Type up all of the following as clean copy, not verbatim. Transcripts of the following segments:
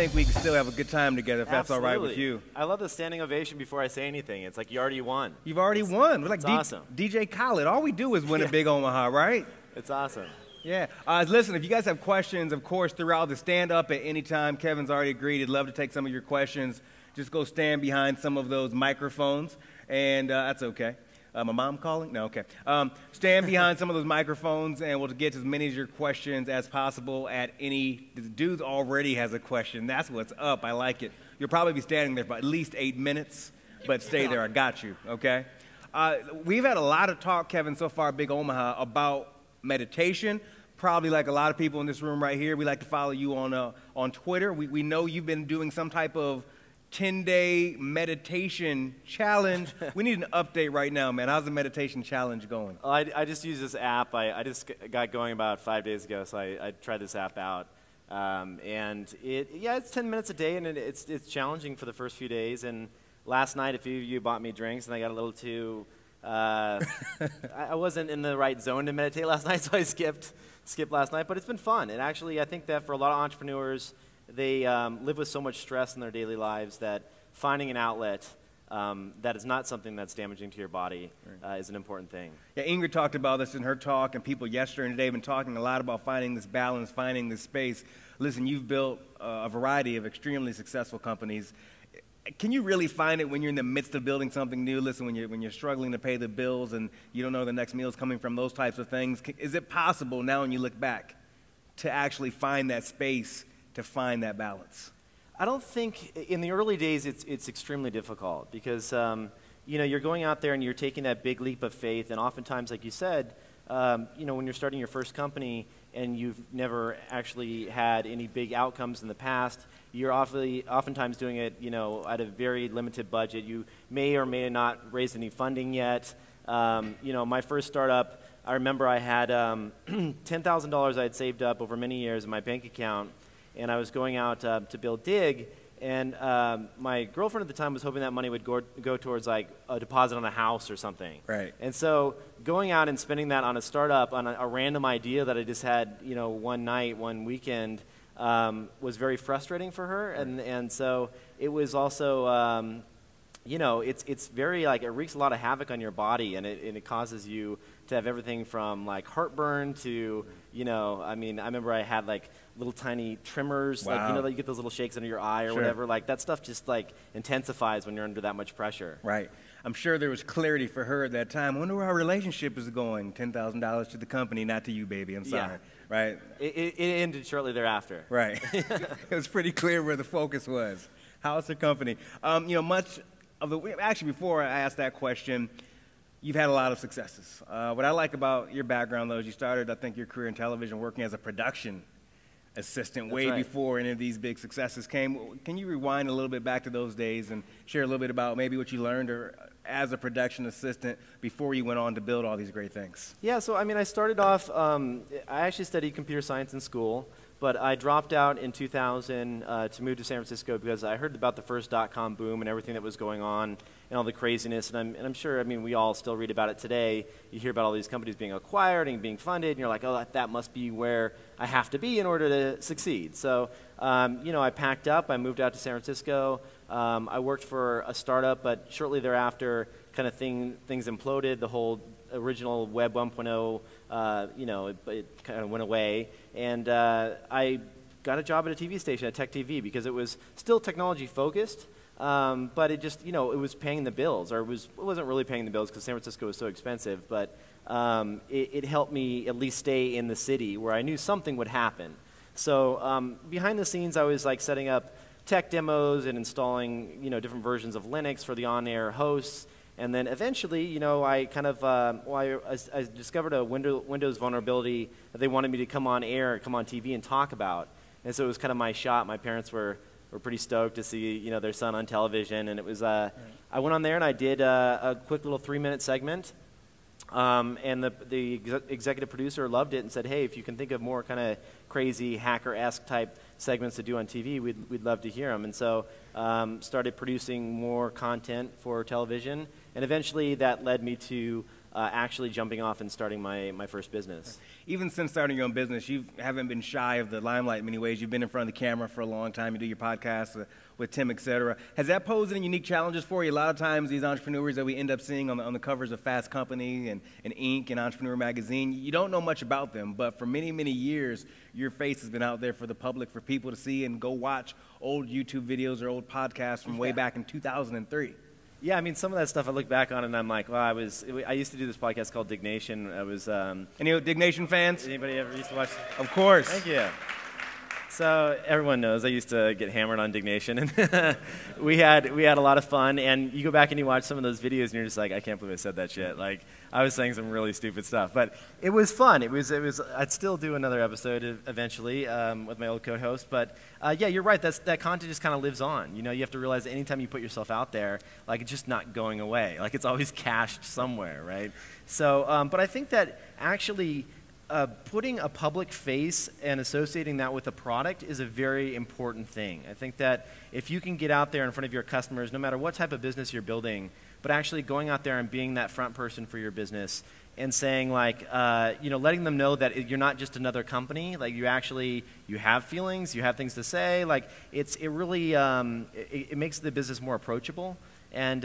think we can still have a good time together if that's all right with you. I love the standing ovation before I say anything. It's like you already won. You've already won. We're like awesome. DJ Khaled. All we do is win at Big Omaha, right? It's awesome. Yeah. Listen, if you guys have questions, of course, throughout the stand-up at any time, Kevin's already agreed. He'd love to take some of your questions. Just go stand behind some of those microphones, and that's okay. My mom calling? No, okay. Stand behind some of those microphones, and we'll get as many of your questions as possible at any. This dude already has a question. That's what's up. I like it. You'll probably be standing there for at least 8 minutes, but stay there. I got you, okay? We've had a lot of talk, Kevin, so far at Big Omaha about meditation. Probably like a lot of people in this room right here, we like to follow you on Twitter. We know you've been doing some type of 10-day meditation challenge. We need an update right now, man. How's the meditation challenge going? I just use this app. I just got going about 5 days ago, so I tried this app out. And it's 10 minutes a day, and it's challenging for the first few days. And last night, a few of you bought me drinks, and I got a little too, I wasn't in the right zone to meditate last night, so I skipped last night. But it's been fun. And actually, I think that for a lot of entrepreneurs, they live with so much stress in their daily lives that finding an outlet that is not something that's damaging to your body is an important thing. Yeah, Ingrid talked about this in her talk, and people yesterday and today have been talking a lot about finding this balance, finding this space. Listen, you've built a variety of extremely successful companies. Can you really find it when you're in the midst of building something new? Listen, when you're struggling to pay the bills and you don't know the next meal is coming from, those types of things, is it possible now when you look back to actually find that space to find that balance? I don't think in the early days it's extremely difficult because you're going out there and you're taking that big leap of faith, and oftentimes, like you said, when you're starting your first company and you've never actually had any big outcomes in the past, you're oftentimes doing it at a very limited budget. You may or may not raise any funding yet. My first startup, I remember I had $10,000 I had saved up over many years in my bank account. And I was going out to build Digg, and my girlfriend at the time was hoping that money would go towards like a deposit on a house or something. Right. And so going out and spending that on a startup, on a random idea that I just had, one night, one weekend, was very frustrating for her. Right. And so it was also, it's very like it wreaks a lot of havoc on your body, and it causes you to have everything from like heartburn to, I remember I had like little tiny tremors, wow. Like, you get those little shakes under your eye or whatever. Like that stuff just like intensifies when you're under that much pressure. Right. I'm sure there was clarity for her at that time. I wonder where our relationship is going. $10,000 to the company, not to you, baby. I'm sorry. Yeah. Right. It ended shortly thereafter. Right. It was pretty clear where the focus was. How's the company? Much of the actually before I asked that question, you've had a lot of successes. What I like about your background, though, is you started, I think, your career in television working as a production assistant. That's way right. Before any of these big successes came. Can you rewind a little bit back to those days and share a little bit about maybe what you learned as a production assistant before you went on to build all these great things? Yeah, so I started off, I actually studied computer science in school, but I dropped out in 2000 to move to San Francisco because I heard about the first .com boom and everything that was going on and all the craziness. And I'm sure, we all still read about it today. You hear about all these companies being acquired and being funded, and you're like, oh, that must be where I have to be in order to succeed. So, I packed up. I moved out to San Francisco. I worked for a startup, but shortly thereafter, kind of things imploded. The whole original Web 1.0, it kind of went away. And I got a job at a TV station, at Tech TV, because it was still technology focused, but it just, it was paying the bills, or it wasn't really paying the bills because San Francisco was so expensive, but it helped me at least stay in the city where I knew something would happen. So behind the scenes, I was like setting up tech demos and installing, different versions of Linux for the on-air hosts. And then eventually, I kind of, I discovered a Windows vulnerability that they wanted me to come on air, come on TV and talk about. And so it was kind of my shot. My parents were pretty stoked to see, their son on television. And it was, I went on there and I did a quick little 3-minute segment. And the executive producer loved it and said, hey, if you can think of more kind of crazy hacker-esque type segments to do on TV, we'd love to hear them. And so started producing more content for television. And eventually that led me to actually jumping off and starting my first business. Even since starting your own business, you haven't been shy of the limelight in many ways. You've been in front of the camera for a long time. You do your podcast with Tim, et cetera. Has that posed any unique challenges for you? A lot of times these entrepreneurs that we end up seeing on the covers of Fast Company and Inc. and Entrepreneur Magazine, you don't know much about them, but for many, many years, your face has been out there for the public, for people to see and go watch old YouTube videos or old podcasts from way back in 2003. Yeah, I mean, some of that stuff I look back on and I'm like, well, I used to do this podcast called Digg Nation. I was Any Digg Nation fans? Anybody ever used to watch? Of course. Thank you. So everyone knows I used to get hammered on Digg Nation, and we had a lot of fun. And you go back and you watch some of those videos, and you're just like, I can't believe I said that shit. Like, I was saying some really stupid stuff, but it was fun. It was. I'd still do another episode eventually with my old co-host. But yeah, you're right. That content just kind of lives on. You know, you have to realize that anytime you put yourself out there, like, it's just not going away. Like, it's always cached somewhere, right? So, but I think that actually, putting a public face and associating that with a product is a very important thing. I think that if you can get out there in front of your customers, no matter what type of business you're building, but actually going out there and being that front person for your business and saying, like, you know, letting them know that you're not just another company, like, you have feelings, you have things to say, like, it really makes the business more approachable. And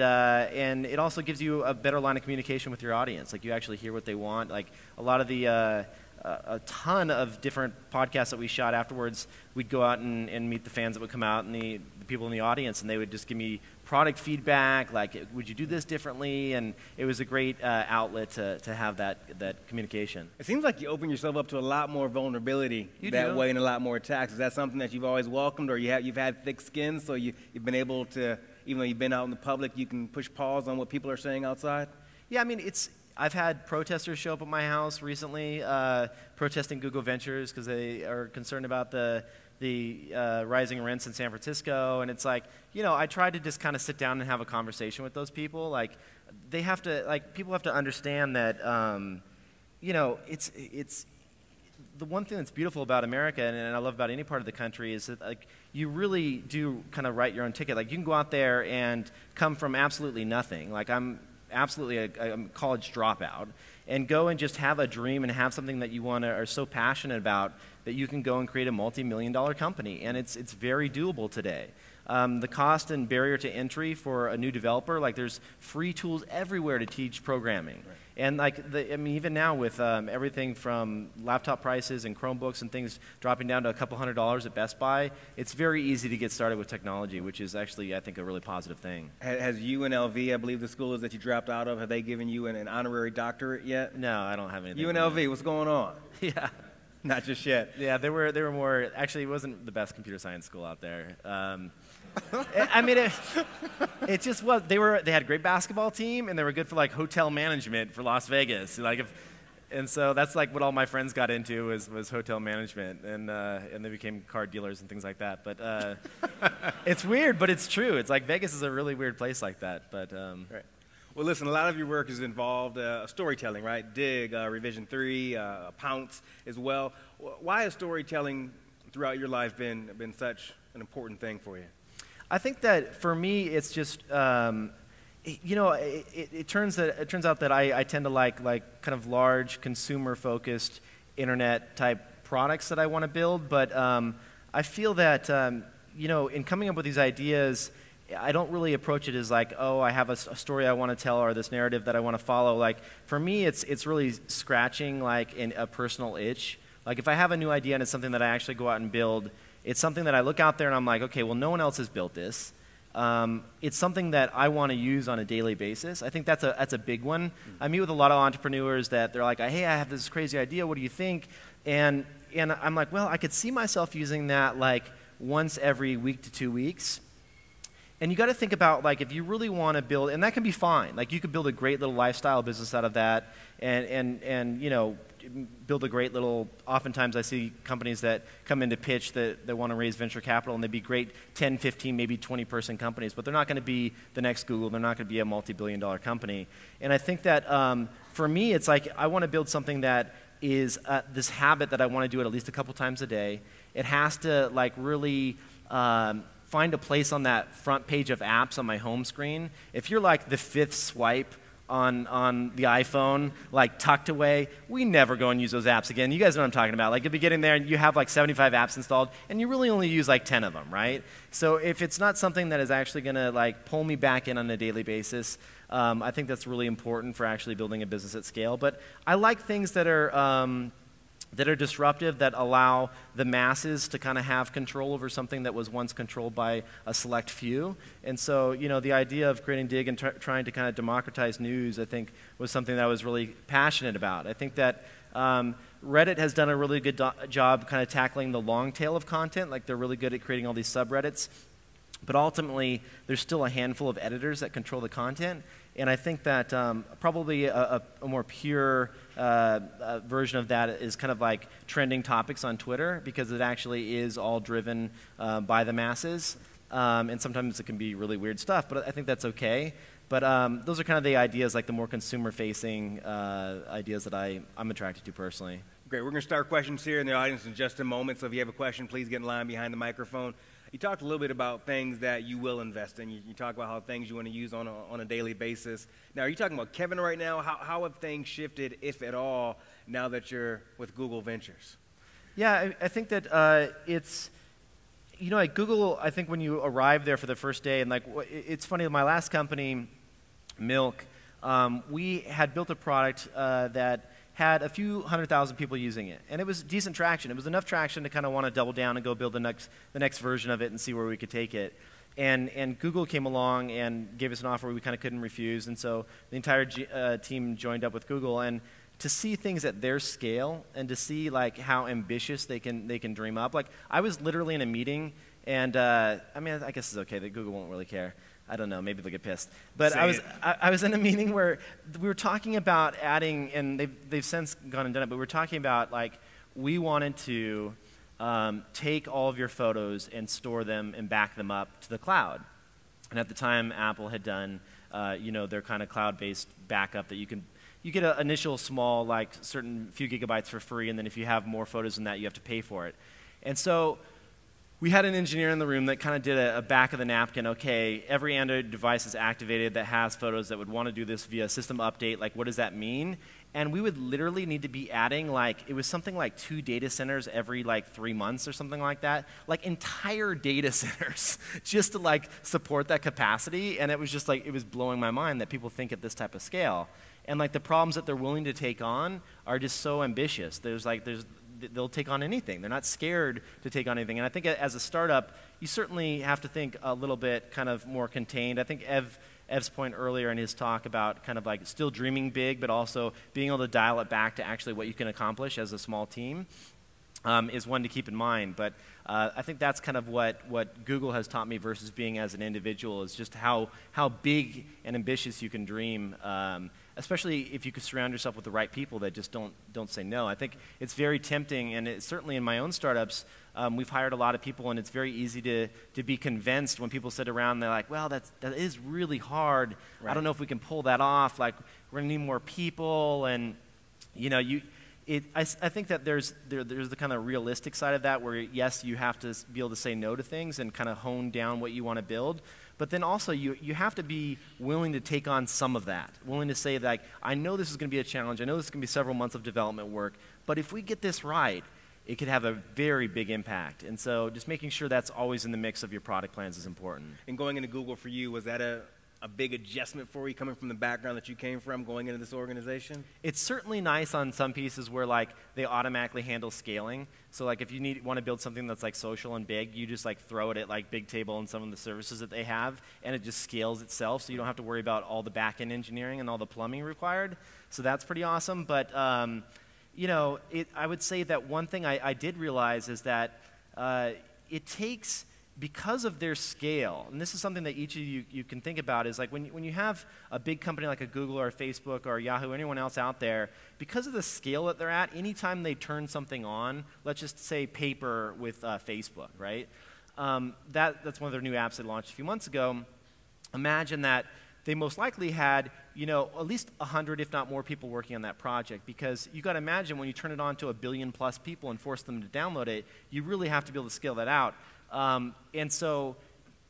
it also gives you a better line of communication with your audience. Like, you actually hear what they want. Like, a lot of the, a ton of different podcasts that we shot afterwards, we'd go out and meet the fans that would come out and the people in the audience, and they would just give me product feedback, like, would you do this differently? And it was a great outlet to have that communication. It seems like you open yourself up to a lot more vulnerability that way and a lot more attacks. Is that something that you've always welcomed, or you've had thick skin, so you've been able to, even though you've been out in the public, you can push pause on what people are saying outside? Yeah, I mean, I've had protesters show up at my house recently, protesting Google Ventures because they are concerned about the rising rents in San Francisco. And it's like, you know, I tried to just kind of sit down and have a conversation with those people. Like, they have to, like, people have to understand that, you know, it's the one thing that's beautiful about America, and I love about any part of the country, is that, like, you really do kind of write your own ticket. Like, you can go out there and come from absolutely nothing. Like, I'm absolutely a college dropout, and go and just have a dream and have something that you are so passionate about that you can go and create a multi-million-dollar company, and it's very doable today. The cost and barrier to entry for a new developer, like, there's free tools everywhere to teach programming. Right. And, like, I mean, even now with everything from laptop prices and Chromebooks and things dropping down to a couple $100s at Best Buy, it's very easy to get started with technology, which is actually, I think, a really positive thing. Has UNLV, I believe the school is that you dropped out of, have they given you an honorary doctorate yet? No, I don't have anything. UNLV, what's going on? Yeah. Not just yet. Yeah, they were more, actually, it wasn't the best computer science school out there. I mean, it just was. They had a great basketball team, and they were good for, like, hotel management for Las Vegas. Like, and so that's, like, what all my friends got into was hotel management, and they became car dealers and things like that. But it's weird, but it's true. It's like Vegas is a really weird place like that. But right. Well, listen, a lot of your work is involved storytelling, right? Digg, Revision 3, Pounce as well. Why has storytelling throughout your life been such an important thing for you? I think that for me, it's just, you know, it turns out that I tend to like kind of large consumer-focused internet-type products that I want to build. But I feel that, you know, in coming up with these ideas, I don't really approach it as like, oh, I have a story I want to tell or this narrative that I want to follow. Like, for me, it's really scratching, like, a personal itch. Like, if I have a new idea and it's something that I actually go out and build, it's something that I look out there and I'm like, okay, well, no one else has built this. It's something that I want to use on a daily basis. I think that's a big one. I meet with a lot of entrepreneurs that they're like, hey, I have this crazy idea. What do you think? And I'm like, well, I could see myself using that, like, once every week to 2 weeks. And you got to think about, like, if you really want to build, and that can be fine. Like, you could build a great little lifestyle business out of that, and you know, build a great little. Oftentimes, I see companies that come in to pitch that want to raise venture capital, and they'd be great 10, 15, maybe 20-person companies, but they're not going to be the next Google. They're not going to be a multi-billion-dollar company. And I think that for me, it's like I want to build something that is this habit that I want to do it at least a couple times a day. It has to, like, really find a place on that front page of apps on my home screen. If you're like the fifth swipe on the iPhone, like tucked away. We never go and use those apps again. You guys know what I'm talking about. Like you'll be getting there and you have like 75 apps installed and you really only use like 10 of them, right? So if it's not something that is actually going to like pull me back in on a daily basis, I think that's really important for actually building a business at scale. But I like things that are disruptive, that allow the masses to kind of have control over something that was once controlled by a select few. And so, you know, the idea of creating Digg and trying to kind of democratize news, I think, was something that I was really passionate about. I think that Reddit has done a really good job kind of tackling the long tail of content. Like, they're really good at creating all these subreddits. But ultimately, there's still a handful of editors that control the content. And I think that probably a more pure version of that is kind of like trending topics on Twitter, because it actually is all driven by the masses. And sometimes it can be really weird stuff, but I think that's okay. But those are kind of the ideas, like the more consumer-facing ideas that I'm attracted to personally. Great. We're going to start questions here in the audience in just a moment. So if you have a question, please get in line behind the microphone. You talked a little bit about things that you will invest in. You talk about how things you want to use on a daily basis. Now, are you talking about Kevin right now? How have things shifted, if at all, now that you're with Google Ventures? Yeah, I think that it's, you know, like Google, I think when you arrive there for the first day, and like, it's funny, my last company, Milk, we had built a product that had a few 100,000 people using it. And it was decent traction. It was enough traction to kind of want to double down and go build the next version of it and see where we could take it. And Google came along and gave us an offer we kind of couldn't refuse. And so the entire team joined up with Google. And to see things at their scale and to see like how ambitious they can dream up. Like, I was literally in a meeting, and I mean, I guess it's okay that Google won't really care. I don't know, maybe they'll get pissed. But I was in a meeting where we were talking about adding, and they've since gone and done it, but we were talking about, like, we wanted to take all of your photos and store them and back them up to the cloud. And at the time, Apple had done, you know, their kind of cloud-based backup that you get an initial small, like, certain few gigabytes for free, and then if you have more photos than that, you have to pay for it. And so we had an engineer in the room that kind of did a back of the napkin. Okay, every Android device is activated that has photos that would want to do this via system update. Like, what does that mean? And we would literally need to be adding, like, it was something like 2 data centers every, like, 3 months or something like that. Like, entire data centers just to, like, support that capacity. And it was just, like, it was blowing my mind that people think at this type of scale. And, like, the problems that they're willing to take on are just so ambitious. They'll take on anything. They're not scared to take on anything. And I think as a startup, you certainly have to think a little bit kind of more contained. I think Ev's point earlier in his talk about kind of like still dreaming big, but also being able to dial it back to actually what you can accomplish as a small team is one to keep in mind. But I think that's kind of what Google has taught me versus being as an individual, is just how big and ambitious you can dream, especially if you could surround yourself with the right people that just don't say no. I think it's very tempting, and it's certainly in my own startups, we've hired a lot of people, and it's very easy to be convinced when people sit around and they're like, well, that is really hard. Right. I don't know if we can pull that off. Like, we're going to need more people, and, you know, I think that there's the kind of realistic side of that where, yes, you have to be able to say no to things and kind of hone down what you want to build. But then also you have to be willing to take on some of that, willing to say, like, I know this is going to be a challenge. I know this is going to be several months of development work. But if we get this right, it could have a very big impact. And so just making sure that's always in the mix of your product plans is important. And going into Google for you, was that a big adjustment for you, coming from the background that you came from, going into this organization? It's certainly nice on some pieces where, like, they automatically handle scaling. So, like, if you want to build something that's like social and big, you just like throw it at like Bigtable and some of the services that they have, and it just scales itself. So you don't have to worry about all the back-end engineering and all the plumbing required. So that's pretty awesome. But you know, I would say that one thing I did realize is that it takes, because of their scale, and this is something that each of you can think about, is like when you have a big company like a Google or a Facebook or Yahoo, anyone else out there, because of the scale that they're at, anytime they turn something on, let's just say Paper with Facebook, right? That's one of their new apps they launched a few months ago. Imagine that they most likely had, you know, at least 100, if not more, people working on that project, because you got to imagine when you turn it on to 1 billion plus people and force them to download it, you really have to be able to scale that out. And so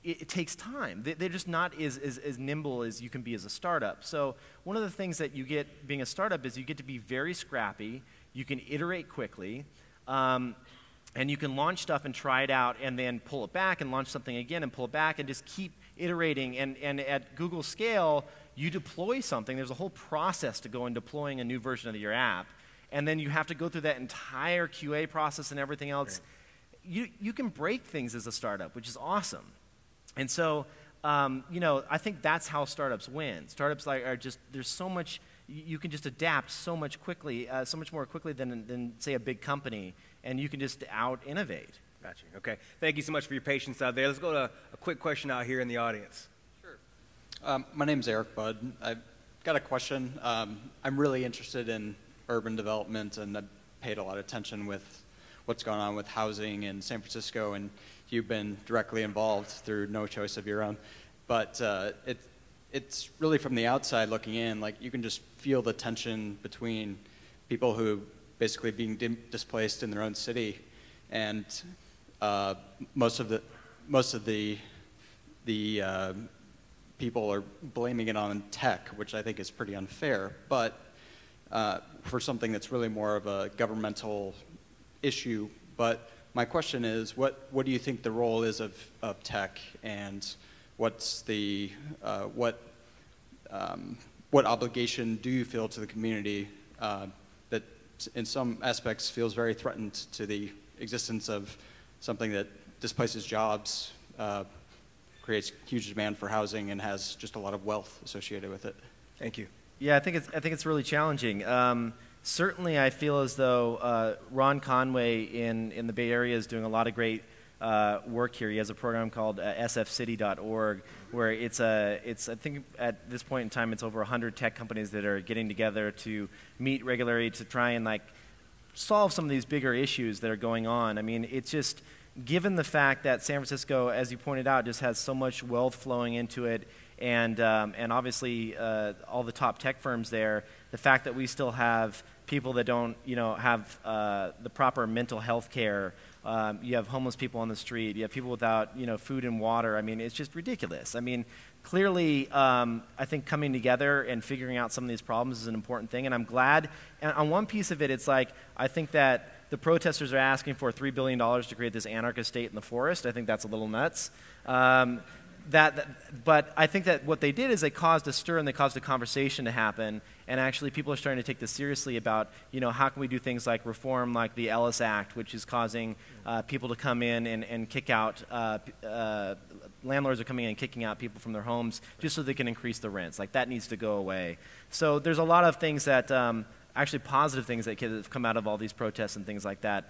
it takes time. They're just not as nimble as you can be as a startup. So one of the things that you get being a startup is you get to be very scrappy. You can iterate quickly. And you can launch stuff and try it out and then pull it back and launch something again and pull it back and just keep iterating. And at Google scale, you deploy something. There's a whole process to go in deploying a new version of your app. And then you have to go through that entire QA process and everything else. Right. You can break things as a startup, which is awesome. And so, you know, I think that's how startups win. Startups are just, there's so much, you can just adapt so much quickly, so much more quickly than say, a big company. And you can just out-innovate. Gotcha. Okay. Thank you so much for your patience out there. Let's go to a quick question out here in the audience. Sure. My name's Eric Budd. I've got a question. I'm really interested in urban development, and I've paid a lot of attention with what's going on with housing in San Francisco, and you've been directly involved through no choice of your own. But it's really from the outside looking in, like you can just feel the tension between people who basically being displaced in their own city, and most of the people are blaming it on tech, which I think is pretty unfair. But for something that's really more of a governmental issue. But my question is, what do you think the role is of tech, and what's the what obligation do you feel to the community that in some aspects feels very threatened to the existence of something that displaces jobs, creates huge demand for housing, and has just a lot of wealth associated with it? Thank you. Yeah, I think it's really challenging. Certainly, I feel as though Ron Conway in the Bay Area is doing a lot of great work here. He has a program called sfcity.org, where it's I think at this point in time it's over 100 tech companies that are getting together to meet regularly to try and like solve some of these bigger issues that are going on. I mean, it's just given the fact that San Francisco, as you pointed out, just has so much wealth flowing into it, and obviously all the top tech firms there. The fact that we still have people that don't, you know, have the proper mental health care. You have homeless people on the street. You have people without, you know, food and water. I mean, it's just ridiculous. I mean, clearly, I think coming together and figuring out some of these problems is an important thing. And I'm glad. And on one piece of it, it's like I think that the protesters are asking for $3 billion to create this anarchist state in the forest. I think that's a little nuts. But I think that what they did is they caused a stir and they caused a conversation to happen, and actually people are starting to take this seriously about, you know, how can we do things like reform like the Ellis Act, which is causing people to come in and kick out, landlords are coming in and kicking out people from their homes just so they can increase the rents. Like that needs to go away. So there's a lot of things that actually positive things that have come out of all these protests and things like that,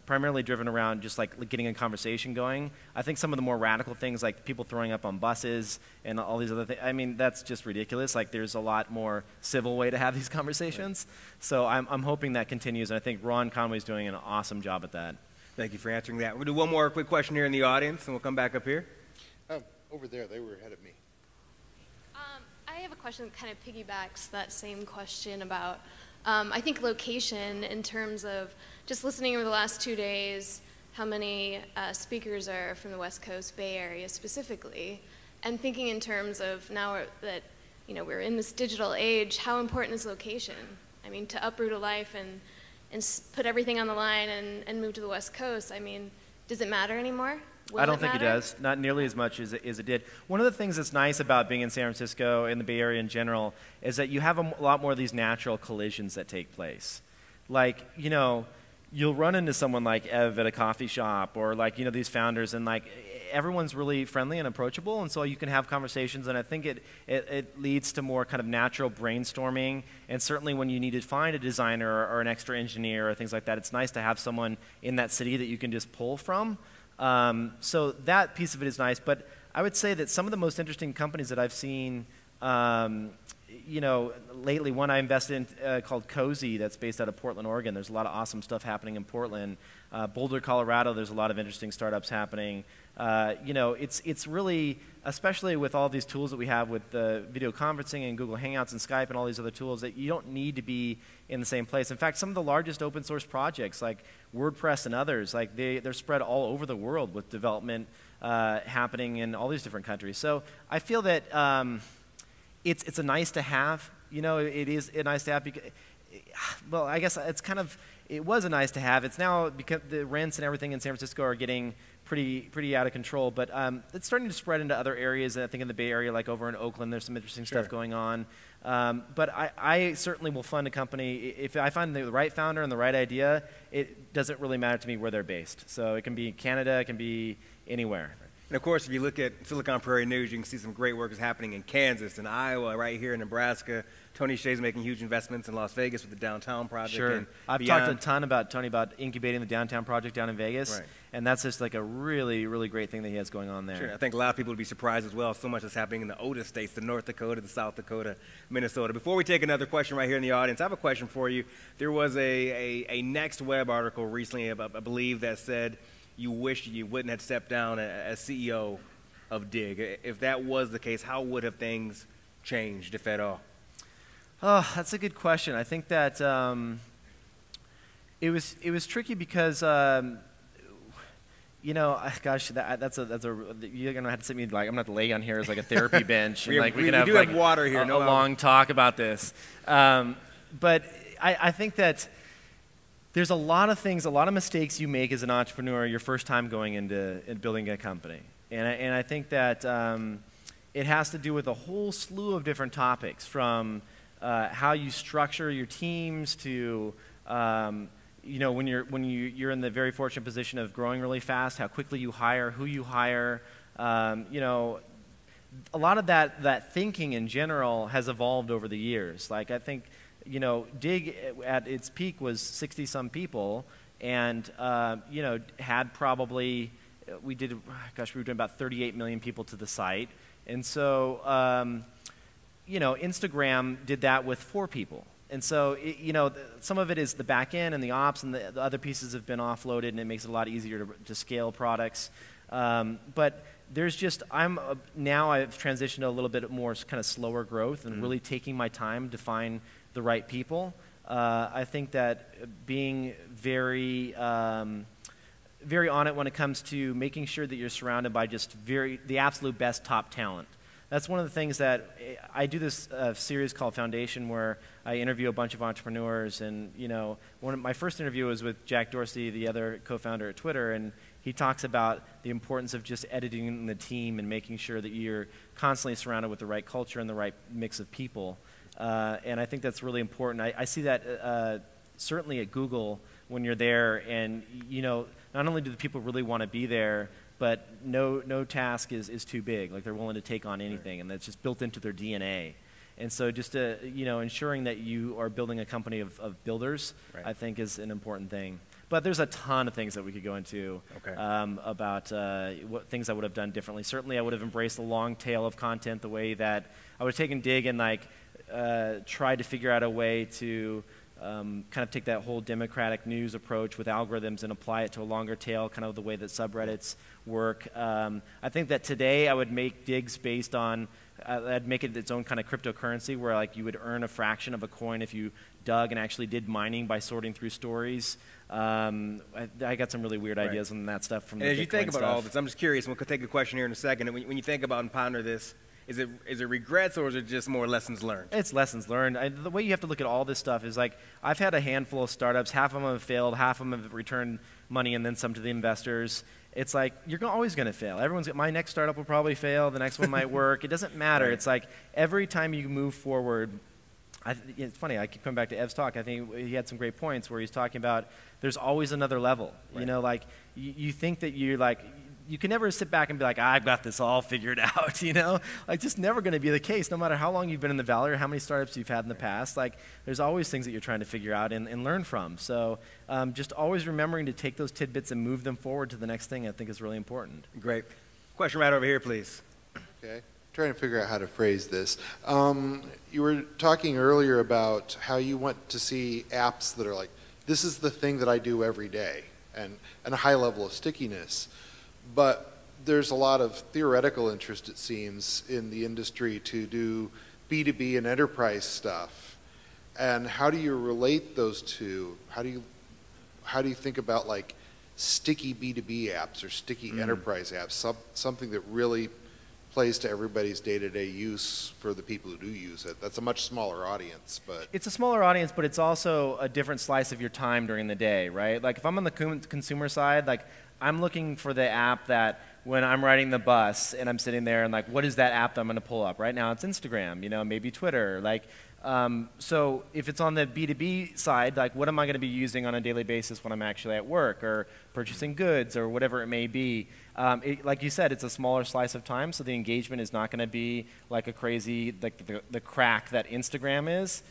primarily driven around just like getting a conversation going. I think some of the more radical things like people throwing up on buses and all these other things, I mean, that's just ridiculous. Like there's a lot more civil way to have these conversations. Right. So I'm hoping that continues, and I think Ron Conway's doing an awesome job at that. Thank you for answering that. We'll do one more quick question here in the audience, and we'll come back up here. Over there, they were ahead of me. I have a question that kind of piggybacks that same question about, I think, location in terms of just listening over the last 2 days, how many speakers are from the West Coast Bay Area specifically, and thinking in terms of now that, you know, we're in this digital age, how important is location? I mean, to uproot a life and put everything on the line and move to the West Coast, I mean, does it matter anymore? I don't think it does, not nearly as much as it did. One of the things that's nice about being in San Francisco and the Bay Area in general is that you have a lot more of these natural collisions that take place. Like, you know, you'll run into someone like Ev at a coffee shop, or like, you know, these founders, and like everyone's really friendly and approachable, and so you can have conversations, and I think it leads to more kind of natural brainstorming. And certainly when you need to find a designer or an extra engineer or things like that, it's nice to have someone in that city that you can just pull from. So that piece of it is nice, but I would say that some of the most interesting companies that I've seen lately one I invested in called Cozy that's based out of Portland, Oregon. There's a lot of awesome stuff happening in Portland. Boulder, Colorado, there's a lot of interesting startups happening. It's really, especially with all these tools that we have with video conferencing and Google Hangouts and Skype and all these other tools, that you don't need to be in the same place. In fact, some of the largest open source projects like WordPress and others, like they're spread all over the world with development happening in all these different countries. So I feel that it's a nice to have. It is a nice to have because, well, I guess it was a nice to have. It's now because the rents and everything in San Francisco are getting pretty out of control. But it's starting to spread into other areas. I think in the Bay Area, like over in Oakland, there's some interesting stuff going on. But I certainly will fund a company. If I find the right founder and the right idea, it doesn't really matter to me where they're based. So it can be Canada, it can be anywhere. And of course, if you look at Silicon Prairie News, you can see some great work is happening in Kansas, in Iowa, right here in Nebraska. Tony Hsieh's making huge investments in Las Vegas with the downtown project. Sure. And I've talked a ton about Tony about incubating the downtown project down in Vegas. Right. And that's just like a really, really great thing that he has going on there. Sure. I think a lot of people would be surprised as well. So much is happening in the Otis states, the North Dakota, the South Dakota, Minnesota. Before we take another question right here in the audience, I have a question for you. There was a Next Web article recently, I believe, that said you wish you wouldn't have stepped down as CEO of Digg. If that was the case, how would have things changed, if at all? Oh, that's a good question. I think that it was tricky because gosh, that's you're gonna have to sit me like I'm gonna have to lay on here as like a therapy bench and we can have water here, a long talk about this. But I think that there's a lot of mistakes you make as an entrepreneur your first time going into building a company. And I think that it has to do with a whole slew of different topics, from how you structure your teams to when you're in the very fortunate position of growing really fast, how quickly you hire, who you hire. A lot of that thinking in general has evolved over the years. Like I think Digg at its peak was 60-some people, and had probably. We were doing about 38 million people to the site. And so, Instagram did that with 4 people. And so, some of it is the back end and the ops, and the other pieces have been offloaded, and it makes it a lot easier to scale products. But there's just, now I've transitioned to a little bit more kind of slower growth and really taking my time to find the right people. I think that being very on it when it comes to making sure that you're surrounded by just the absolute best top talent. That's one of the things that I do this series called Foundation, where I interview a bunch of entrepreneurs. And my first interview was with Jack Dorsey, the other co-founder at Twitter, and he talks about the importance of just editing the team and making sure that you're constantly surrounded with the right culture and the right mix of people. And I think that's really important. I see that certainly at Google when you're there, and not only do the people really want to be there, but no task is too big. Like they're willing to take on anything, and that's just built into their DNA. And so just ensuring that you are building a company of builders, I think is an important thing. But there's a ton of things that we could go into about what things I would have done differently. Certainly I would have embraced the long tail of content the way that I would have taken Digg and tried to figure out a way to kind of take that whole democratic news approach with algorithms and apply it to a longer tail, kind of the way that subreddits work. I think that today I would make Diggs based on, I'd make it its own kind of cryptocurrency where you would earn a fraction of a coin if you dug and actually did mining by sorting through stories. I got some really weird ideas on that stuff from the Bitcoin stuff. And as you think about all this, I'm just curious, we'll take a question here in a second. When you think about and ponder this, is it regrets, or is it just more lessons learned? It's lessons learned. The way you have to look at all this stuff is I've had a handful of startups. Half of them have failed. Half of them have returned money and then some to the investors. It's you're always going to fail. My next startup will probably fail. The next one might work. It doesn't matter. It's every time you move forward. It's funny. I keep coming back to Ev's talk. I think he had some great points where he's talking about there's always another level. Right. You think that you can never sit back and be like, I've got this all figured out, just never going to be the case, no matter how long you've been in the Valley or how many startups you've had in the past. There's always things that you're trying to figure out and learn from. So just always remembering to take those tidbits and move them forward to the next thing, I think is really important. Great. Question right over here, please. Okay. trying to figure out how to phrase this. You were talking earlier about how you want to see apps that are like, this is the thing that I do every day, and a high level of stickiness. But there's a lot of theoretical interest, it seems, in the industry to do B2B and enterprise stuff. And how do you relate those two? How do you think about like sticky B2B apps or sticky enterprise apps, something that really plays to everybody's day-to-day use for the people who do use it? That's a much smaller audience, but... It's a smaller audience, but it's also a different slice of your time during the day, right? Like if I'm on the consumer side, like I'm looking for the app that when I'm riding the bus and I'm sitting there and like, what is that app that I'm going to pull up? Right now it's Instagram, you know, maybe Twitter. Like, so if it's on the B2B side, like what am I going to be using on a daily basis when I'm actually at work or purchasing goods or whatever it may be? Like you said, it's a smaller slice of time, so the engagement is not going to be like a crazy, like the crack that Instagram is.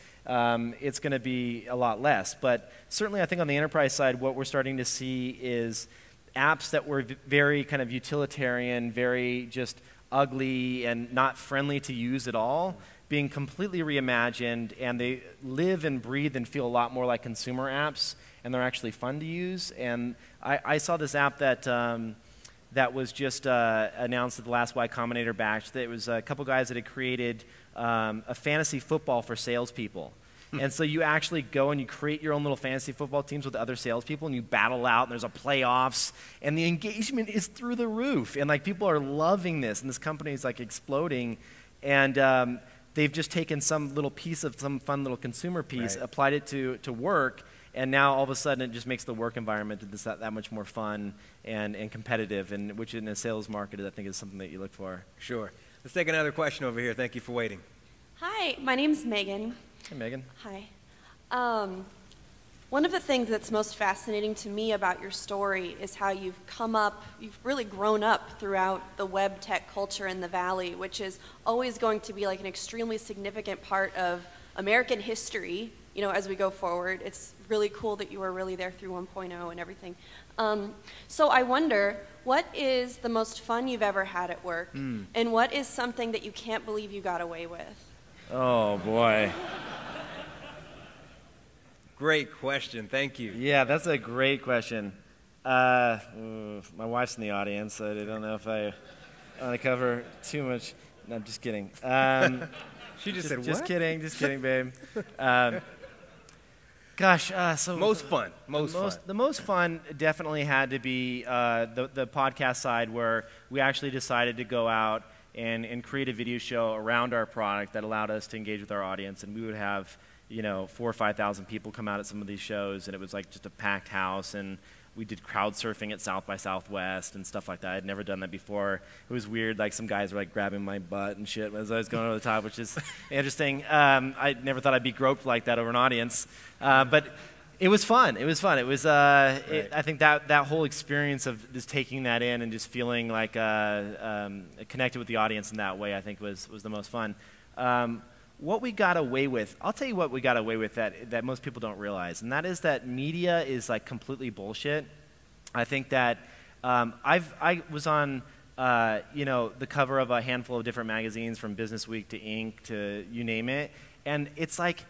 It's going to be a lot less. But certainly I think on the enterprise side, what we're starting to see is apps that were very kind of utilitarian, very just ugly and not friendly to use at all, being completely reimagined, and they live and breathe and feel a lot more like consumer apps, and they're actually fun to use. And I saw this app that that was just announced at the last Y Combinator batch. That it was a couple guys that had created a fantasy football for salespeople. And so you actually go and you create your own little fantasy football teams with other salespeople, and you battle out, and there's a playoffs, and the engagement is through the roof. And like people are loving this, and this company is like exploding. And they've just taken some little piece of some fun little consumer piece, right, applied it to work, and now all of a sudden it just makes the work environment that much more fun and competitive, and which in a sales market I think is something that you look for. Sure. Let's take another question over here. Thank you for waiting. Hi, my name's Megan. Hey, Megan. Hi. One of the things that's most fascinating to me about your story is how you've really grown up throughout the web tech culture in the Valley, which is always going to be like an extremely significant part of American history, you know, as we go forward. It's really cool that you were really there through 1.0 and everything. So I wonder, what is the most fun you've ever had at work, and what is something that you can't believe you got away with? Oh, boy. Great question. Thank you. Yeah, that's a great question. My wife's in the audience, so I don't know if I want to cover too much. No, I'm just kidding. She just said, what? Just kidding, babe. So most fun. The most fun definitely had to be the podcast side, where we actually decided to go out and create a video show around our product that allowed us to engage with our audience, and we would have, you know, 4,000 or 5,000 people come out at some of these shows, and it was like just a packed house, and we did crowd surfing at South by Southwest and stuff like that. I'd never done that before. It was weird. Like some guys were like grabbing my butt and shit as I was going over the top, which is interesting. I never thought I'd be groped like that over an audience, but it was fun. It was fun. It was. Right. I think that whole experience of just taking that in and just feeling like connected with the audience in that way, I think was the most fun. What we got away with, I'll tell you what we got away with that most people don't realize, and that is that media is like completely bullshit. I think that I was on the cover of a handful of different magazines, from Business Week to Inc. to you name it, and it's like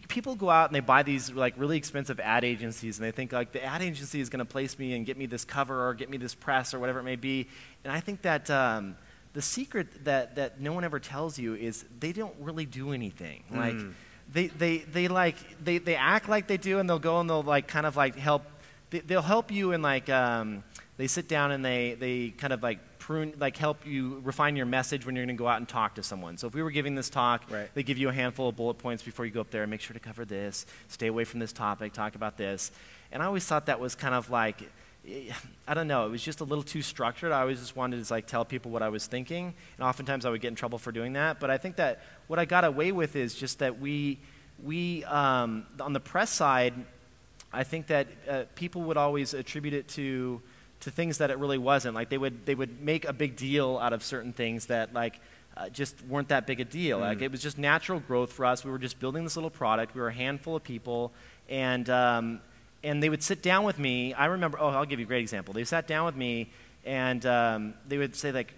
people go out and they buy these like really expensive ad agencies, and they think like the ad agency is going to place me and get me this cover or get me this press or whatever it may be, and I think that the secret that no one ever tells you is they don't really do anything. Like they act like they do, and they'll go and they'll like kind of like help. They'll help you, and like they sit down and they kind of like help you refine your message when you're going to go out and talk to someone. So if we were giving this talk, right, they give you a handful of bullet points before you go up there, and make sure to cover this, stay away from this topic, talk about this. And I always thought that was kind of like, I don't know, it was just a little too structured. I always just wanted to like tell people what I was thinking, and oftentimes I would get in trouble for doing that. But I think that what I got away with is just that we on the press side, I think that people would always attribute it to things that it really wasn't. Like they would make a big deal out of certain things that like just weren't that big a deal. Like it was just natural growth for us. We were just building this little product. We were a handful of people, and they would sit down with me. I remember, I'll give you a great example. They sat down with me, and they would say like,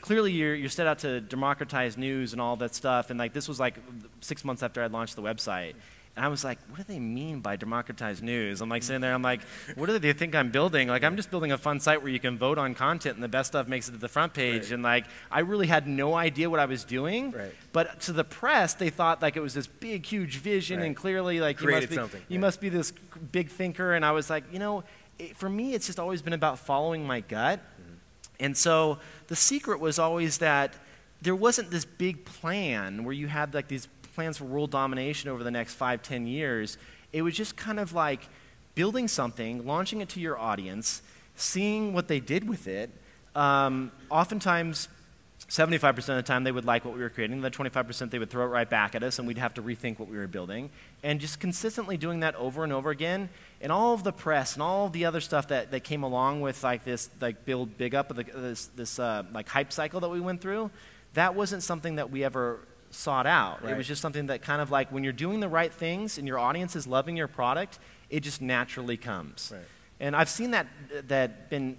clearly you're set out to democratize news and all that stuff, and like this was like 6 months after I'd launched the website. And I was like, what do they mean by democratized news? I'm like sitting there, I'm like, what do they think I'm building? Like, I'm just building a fun site where you can vote on content and the best stuff makes it to the front page. Right. And like, I really had no idea what I was doing. Right. But to the press, they thought like it was this big, huge vision, right. And clearly like you must be this big thinker. And I was like, you know, for me, it's just always been about following my gut. Mm-hmm. And so the secret was always that there wasn't this big plan where you had like these plans for world domination over the next 5, 10 years. It was just kind of like building something, launching it to your audience, seeing what they did with it. Oftentimes, 75% of the time they would like what we were creating. The 25% they would throw it right back at us and we'd have to rethink what we were building. And just consistently doing that over and over again. And all of the press and all of the other stuff that came along with like this like build big up, this like hype cycle that we went through, that wasn't something that we ever sought out. Right. It was just something that kind of like when you're doing the right things and your audience is loving your product, it just naturally comes. Right. And I've seen that's been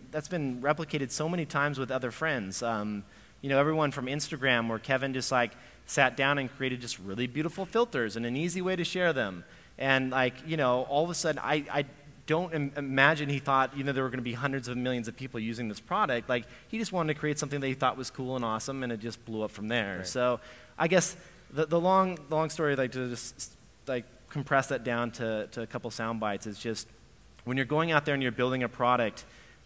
replicated so many times with other friends. You know, everyone from Instagram where Kevin just like sat down and created just really beautiful filters and an easy way to share them. And like, you know, all of a sudden I don't imagine he thought, you know, there were going to be hundreds of millions of people using this product. Like, he just wanted to create something that he thought was cool and awesome, and it just blew up from there. Right. So I guess the long story, like to just like compress that down to a couple sound bites, is just when you're going out there and you're building a product,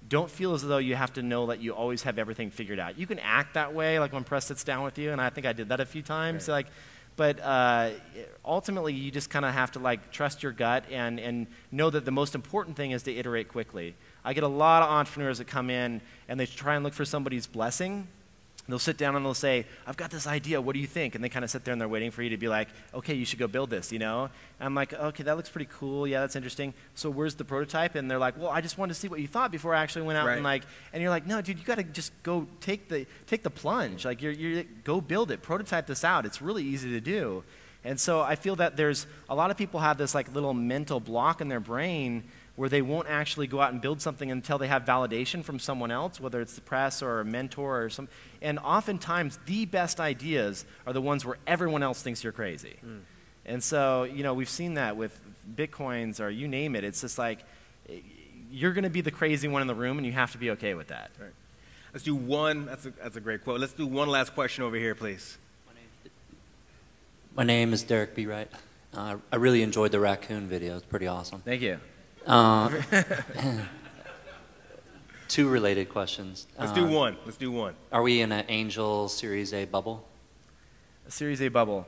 don't feel as though you have to know that you always have everything figured out. You can act that way, like when Press sits down with you, and I think I did that a few times. Right. Like, but ultimately, you just kind of have to like trust your gut and know that the most important thing is to iterate quickly. I get a lot of entrepreneurs that come in and they try and look for somebody's blessing. They'll sit down and they'll say, I've got this idea, what do you think? And they kind of sit there and they're waiting for you to be like, okay, you should go build this, you know? And I'm like, okay, that looks pretty cool, yeah, that's interesting. So where's the prototype? And they're like, well, I just wanted to see what you thought before I actually went out. Right. And you're like, no, dude, you got to just go take the plunge. Like, you're go build it, prototype this out. It's really easy to do. And so I feel that there's a lot of people have this like little mental block in their brain where they won't actually go out and build something until they have validation from someone else, whether it's the press or a mentor or some. And oftentimes, the best ideas are the ones where everyone else thinks you're crazy. Mm. And so, you know, we've seen that with Bitcoins or you name it. It's just like, you're going to be the crazy one in the room, and you have to be okay with that. Right. Let's do one. That's a great quote. Let's do one last question over here, please. My name is Derek B. Wright. I really enjoyed the raccoon video. It's pretty awesome. Thank you. Two related questions. Let's do one. Let's do one. Are we in an angel Series A bubble? A Series A bubble.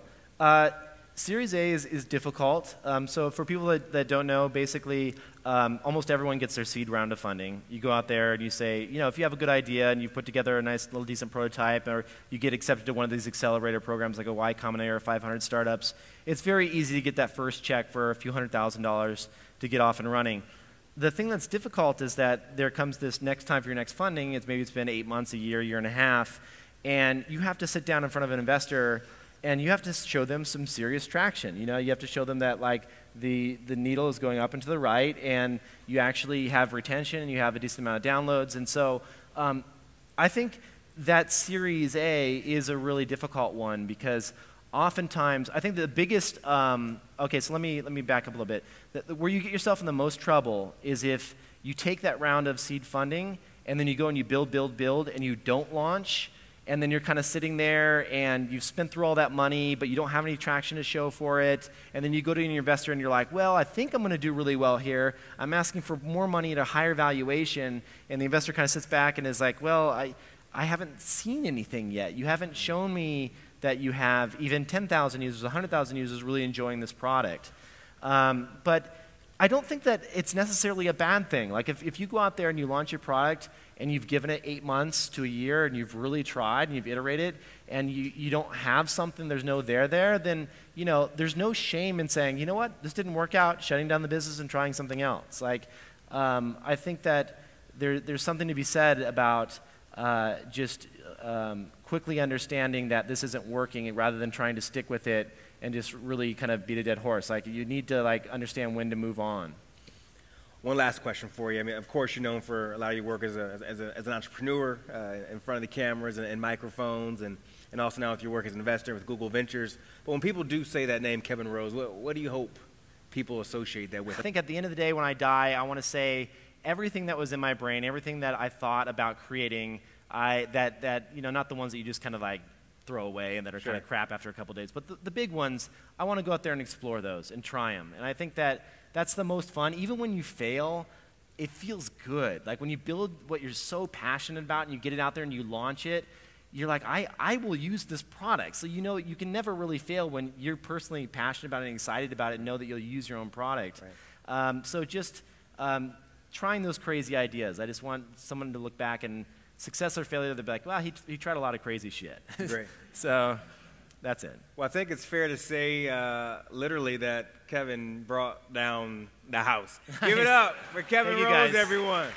Series A is difficult. So for people that don't know, basically almost everyone gets their seed round of funding. You go out there and you say, you know, if you have a good idea and you put together a nice little decent prototype, or you get accepted to one of these accelerator programs like a Y Combinator or 500 startups, it's very easy to get that first check for a few $100,000 to get off and running. The thing that's difficult is that there comes this next time for your next funding. Maybe it's been 8 months, a year and a half, and you have to sit down in front of an investor and you have to show them some serious traction. You know, you have to show them that like the needle is going up and to the right, and you actually have retention and you have a decent amount of downloads. And so I think that Series A is a really difficult one because oftentimes, I think the biggest, okay, so let me back up a little bit. Where you get yourself in the most trouble is if you take that round of seed funding and then you go and you build, and you don't launch, and then you're kind of sitting there and you've spent through all that money, but you don't have any traction to show for it, and then you go to your investor and you're like, well, I think I'm going to do really well here. I'm asking for more money at a higher valuation, and the investor kind of sits back and is like, well, I haven't seen anything yet. You haven't shown me that you have even 10,000 users, 100,000 users really enjoying this product. But I don't think that it's necessarily a bad thing. Like if you go out there and you launch your product and you've given it 8 months to a year and you've really tried and you've iterated and you don't have something, there's no there, then you know, there's no shame in saying, you know what, this didn't work out, shutting down the business and trying something else. Like, I think that there's something to be said about just quickly understanding that this isn't working rather than trying to stick with it and just really kind of beat a dead horse. Like, you need to like understand when to move on. One last question for you. I mean, of course, you're known for a lot of your work as an entrepreneur in front of the cameras and microphones, and also now with your work as an investor with Google Ventures. But when people do say that name, Kevin Rose, what do you hope people associate that with? I think at the end of the day, when I die, I want to say everything that was in my brain, everything that I thought about creating, not the ones that you just kind of like throw away and that are kind of crap after a couple days, but the big ones, I want to go out there and explore those and try them. And I think that's the most fun. Even when you fail, it feels good. Like when you build what you're so passionate about and you get it out there and you launch it, you're like, I will use this product. So you can never really fail when you're personally passionate about it and excited about it and know that you'll use your own product. Right. So just trying those crazy ideas. I just want someone to look back and success or failure, they'll be like, well, he tried a lot of crazy shit. Great. So that's it. Well, I think it's fair to say literally that Kevin brought down the house. Give it up for Kevin Rose, everyone.